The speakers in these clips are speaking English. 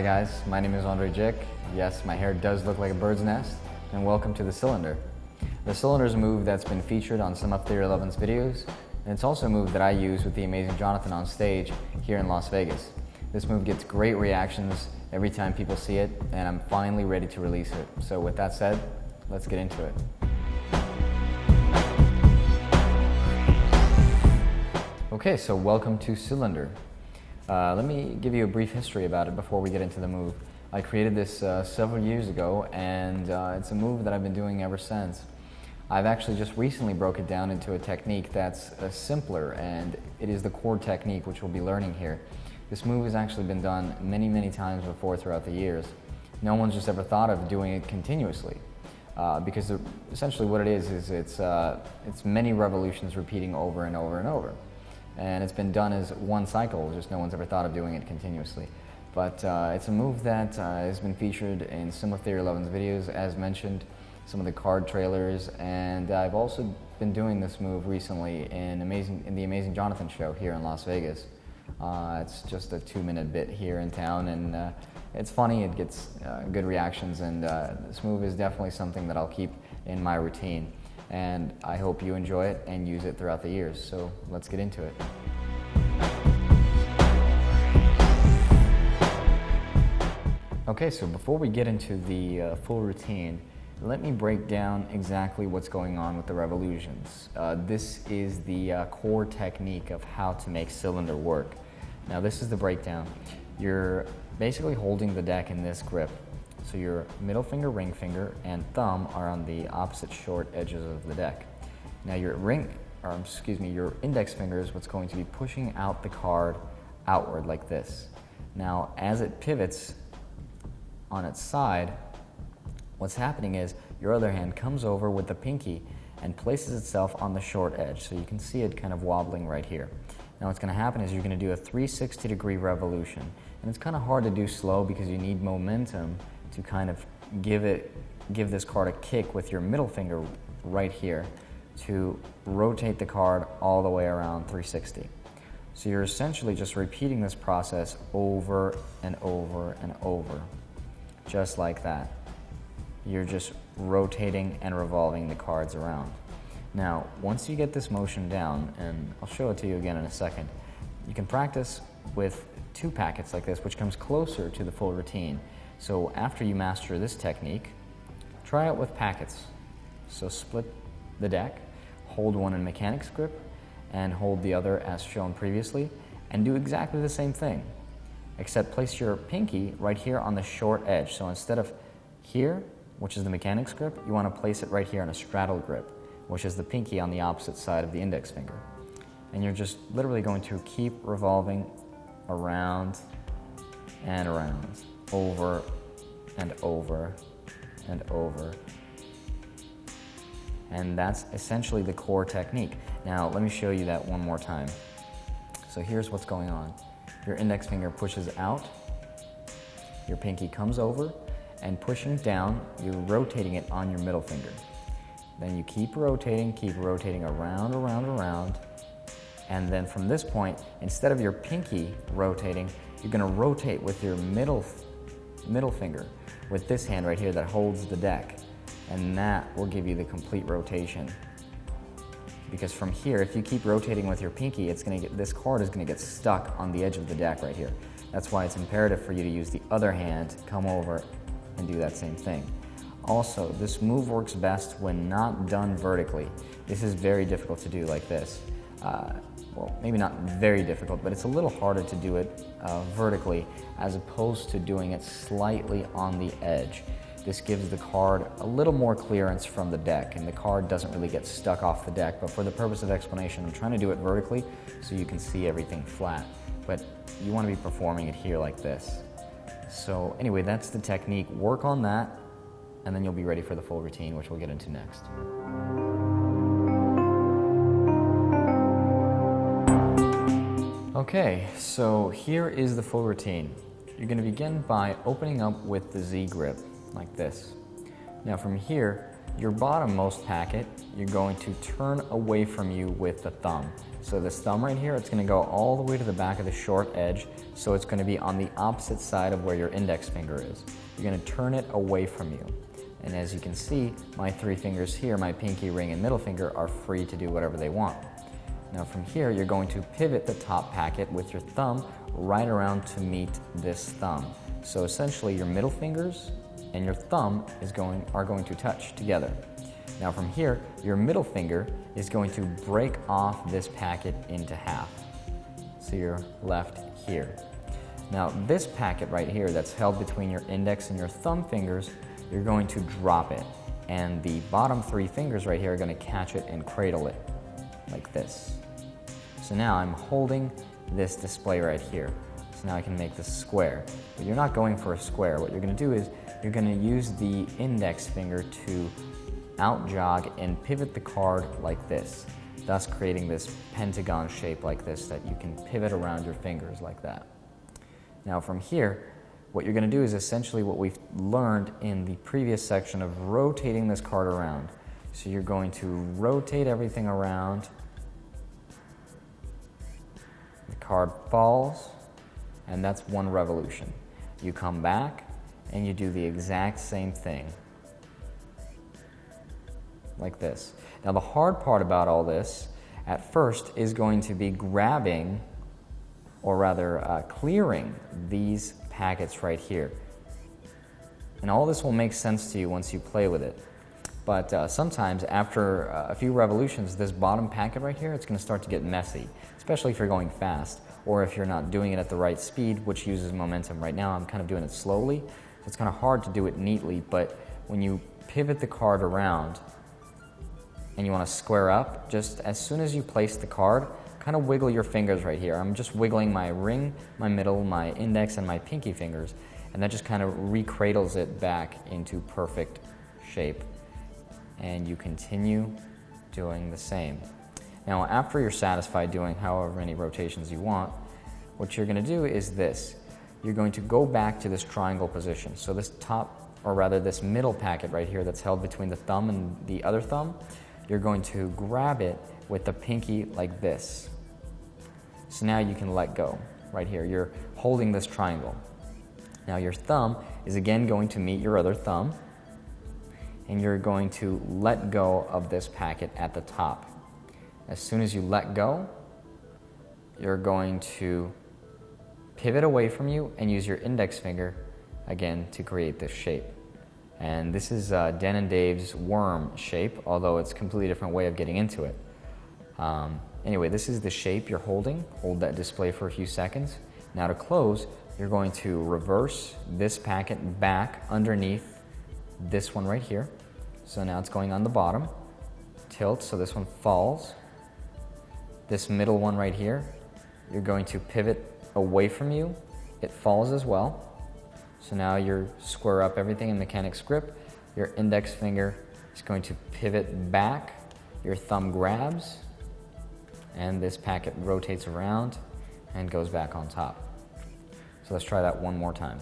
Hi guys, my name is Andre Jick. Yes, my hair does look like a bird's nest, and welcome to the Cylinder. The Cylinder is a move that's been featured on some of Theory 11's videos, and it's also a move that I use with the amazing Jonathan on stage here in Las Vegas. This move gets great reactions every time people see it, and I'm finally ready to release it. So with that said, let's get into it. Okay, so welcome to Cylinder. Let me give you a brief history about it before we get into the move. I created this several years ago, and it's a move that I've been doing ever since. I've actually just recently broke it down into a technique that's simpler, and it is the chord technique, which we'll be learning here. This move has actually been done many times before throughout the years. No one's just ever thought of doing it continuously, because essentially what it is it's many revolutions repeating over and over and over. And it's been done as one cycle, just no one's ever thought of doing it continuously. But it's a move that has been featured in some of Theory 11's videos, as mentioned, some of the card trailers, and I've also been doing this move recently in the Amazing Jonathan show here in Las Vegas. It's just a 2-minute bit here in town, and it's funny, it gets good reactions, and this move is definitely something that I'll keep in my routine. And I hope you enjoy it and use it throughout the years. So let's get into it. Okay, so before we get into the full routine, let me break down exactly what's going on with the revolutions. This is the core technique of how to make Cylinder work. Now this is the breakdown. You're basically holding the deck in this grip. So your middle finger, ring finger, and thumb are on the opposite short edges of the deck. Now your your index finger is what's going to be pushing out the card outward like this. Now as it pivots on its side, what's happening is your other hand comes over with the pinky and places itself on the short edge. So you can see it kind of wobbling right here. Now what's going to happen is you're going to do a 360-degree revolution. And it's kind of hard to do slow because you need momentum to kind of give this card a kick with your middle finger right here to rotate the card all the way around 360. So you're essentially just repeating this process over and over and over, just like that. You're just rotating and revolving the cards around. Now, once you get this motion down, and I'll show it to you again in a second, you can practice with 2 packets like this, which comes closer to the full routine. So after you master this technique, try it with packets. So split the deck, hold one in mechanics grip, and hold the other as shown previously, and do exactly the same thing, except place your pinky right here on the short edge. So instead of here, which is the mechanics grip, you want to place it right here on a straddle grip, which is the pinky on the opposite side of the index finger. And you're just literally going to keep revolving around and around, over and over and over. And that's essentially the core technique. Now let me show you that one more time. So here's what's going on. Your index finger pushes out, your pinky comes over, and pushing down, you're rotating it on your middle finger. Then you keep rotating around, and then from this point, instead of your pinky rotating, you're gonna rotate with your middle finger, with this hand right here that holds the deck, and that will give you the complete rotation. Because from here, if you keep rotating with your pinky, this card is gonna get stuck on the edge of the deck right here. That's why it's imperative for you to use the other hand, come over, and do that same thing. Also, this move works best when not done vertically. This is very difficult to do like this. Well, maybe not very difficult, but it's a little harder to do it vertically as opposed to doing it slightly on the edge. This gives the card a little more clearance from the deck, and the card doesn't really get stuck off the deck. But for the purpose of explanation, I'm trying to do it vertically so you can see everything flat. But you want to be performing it here like this. So anyway, that's the technique. Work on that, and then you'll be ready for the full routine, which we'll get into next. Okay, so here is the full routine. You're going to begin by opening up with the Z grip, like this. Now from here, your bottommost packet, you're going to turn away from you with the thumb. So this thumb right here, it's going to go all the way to the back of the short edge, so it's going to be on the opposite side of where your index finger is. You're going to turn it away from you. And as you can see, my three fingers here, my pinky, ring, and middle finger, are free to do whatever they want. Now from here, you're going to pivot the top packet with your thumb right around to meet this thumb. So essentially, your middle fingers and your thumb are going to touch together. Now from here, your middle finger is going to break off this packet into half. So you're left here. Now this packet right here that's held between your index and your thumb fingers, you're going to drop it. And the bottom three fingers right here are going to catch it and cradle it, like this. So now I'm holding this display right here. So now I can make this square. But you're not going for a square. What you're going to do is you're going to use the index finger to out jog and pivot the card like this, thus creating this pentagon shape like this that you can pivot around your fingers like that. Now from here, what you're going to do is essentially what we've learned in the previous section of rotating this card around. So you're going to rotate everything around. The card falls, and that's one revolution. You come back and you do the exact same thing, like this. Now the hard part about all this at first is going to be grabbing, or rather clearing these packets right here. And all this will make sense to you once you play with it. But sometimes after a few revolutions, this bottom packet right here, it's going to start to get messy, especially if you're going fast or if you're not doing it at the right speed, which uses momentum. Right now I'm kind of doing it slowly, so it's kind of hard to do it neatly, but when you pivot the card around and you want to square up, just as soon as you place the card, kind of wiggle your fingers right here. I'm just wiggling my ring, my middle, my index, and my pinky fingers, and that just kind of recradles it back into perfect shape. And you continue doing the same. Now, after you're satisfied doing however many rotations you want, what you're going to do is this. You're going to go back to this triangle position. So this top, or rather this middle packet right here that's held between the thumb and the other thumb, you're going to grab it with the pinky like this. So now you can let go right here. You're holding this triangle. Now your thumb is again going to meet your other thumb, and you're going to let go of this packet at the top. As soon as you let go, you're going to pivot away from you and use your index finger again to create this shape. And this is Dan and Dave's worm shape, although it's a completely different way of getting into it. Anyway, this is the shape you're holding. Hold that display for a few seconds. Now to close, you're going to reverse this packet back underneath this one right here. So now it's going on the bottom. Tilt, so this one falls. This middle one right here, you're going to pivot away from you. It falls as well. So now you square up everything in mechanics grip. Your index finger is going to pivot back. Your thumb grabs, and this packet rotates around and goes back on top. So let's try that one more time.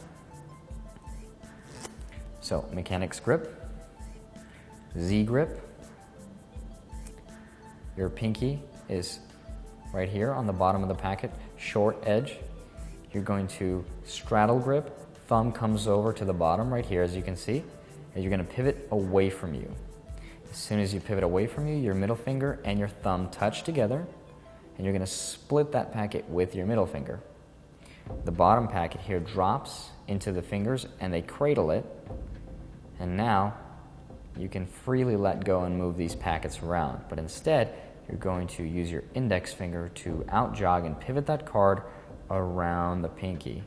So mechanics grip, Z grip. Your pinky is right here on the bottom of the packet, short edge. You're going to straddle grip. Thumb comes over to the bottom right here, as you can see, and you're going to pivot away from you. As soon as you pivot away from you, your middle finger and your thumb touch together, and you're going to split that packet with your middle finger. The bottom packet here drops into the fingers and they cradle it, and now you can freely let go and move these packets around, but instead you're going to use your index finger to out jog and pivot that card around the pinky.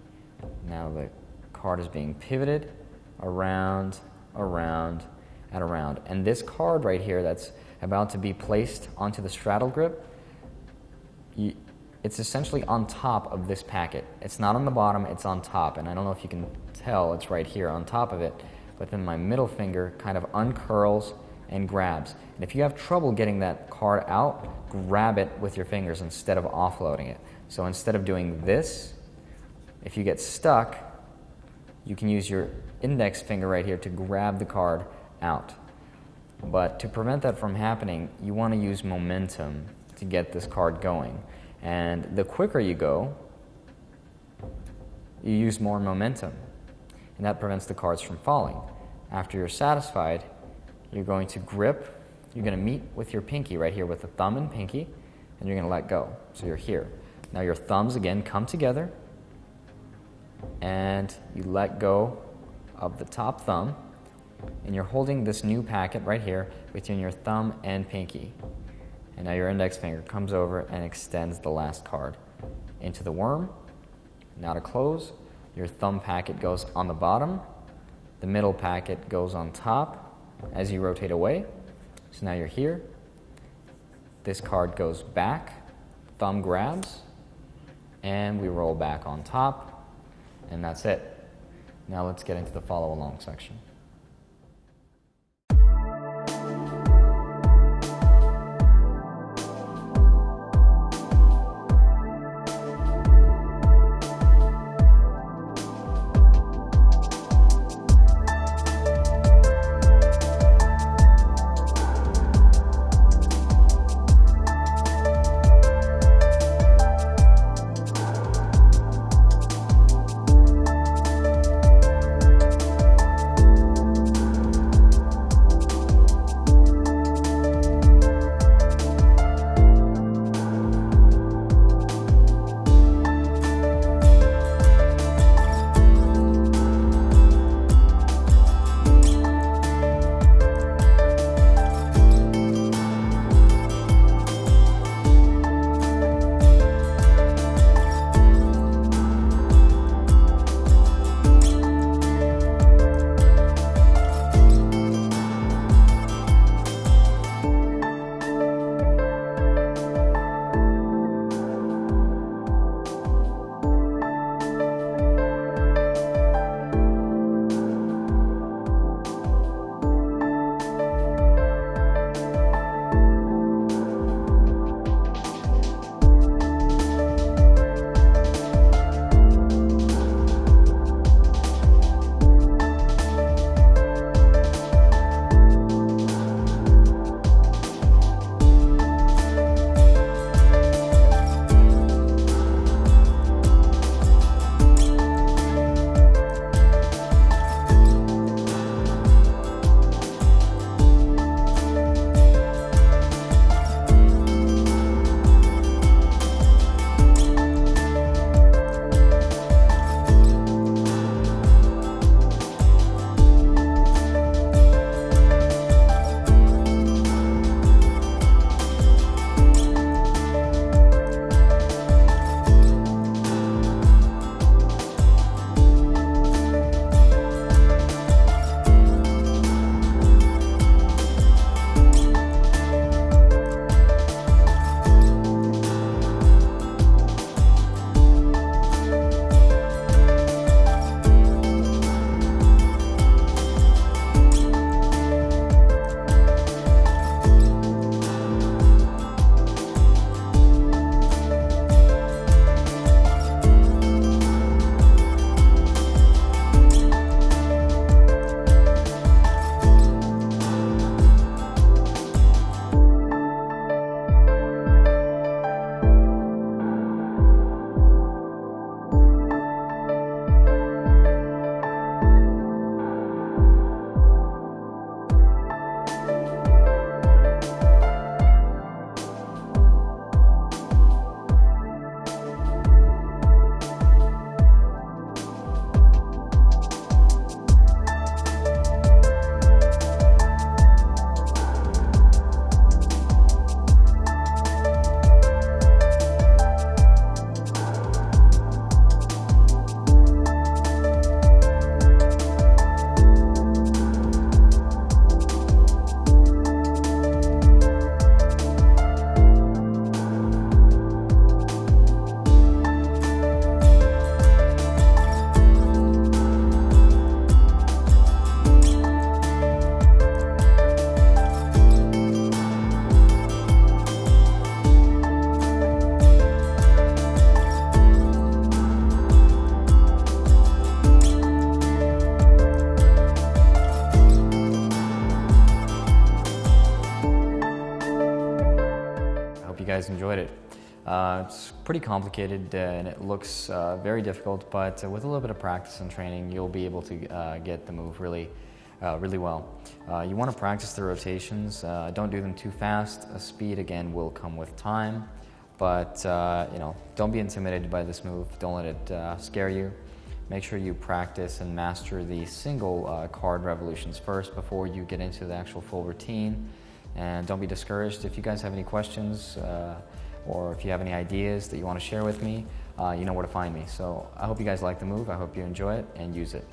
Now the card is being pivoted around, around, and around. And this card right here that's about to be placed onto the straddle grip, it's essentially on top of this packet. It's not on the bottom, it's on top. And I don't know if you can tell, it's right here on top of it. But then my middle finger kind of uncurls and grabs. And if you have trouble getting that card out, grab it with your fingers instead of offloading it. So instead of doing this, if you get stuck, you can use your index finger right here to grab the card out. But to prevent that from happening, you want to use momentum to get this card going. And the quicker you go, you use more momentum. And that prevents the cards from falling. After you're satisfied, you're going to grip, you're going to meet with your pinky right here with the thumb and pinky, and you're going to let go. So you're here. Now your thumbs again come together, and you let go of the top thumb, and you're holding this new packet right here between your thumb and pinky. And now your index finger comes over and extends the last card into the worm. Now to close, your thumb packet goes on the bottom, the middle packet goes on top as you rotate away. So now you're here. This card goes back, thumb grabs, and we roll back on top, and that's it. Now let's get into the follow along section. guys enjoyed it. It's pretty complicated and it looks very difficult, but with a little bit of practice and training, you'll be able to get the move really well. You want to practice the rotations. Don't do them too fast. Speed, again, will come with time, but don't be intimidated by this move. Don't let it scare you. Make sure you practice and master the single card revolutions first before you get into the actual full routine. And don't be discouraged. If you guys have any questions or if you have any ideas that you want to share with me, you know where to find me. So I hope you guys like the move. I hope you enjoy it and use it.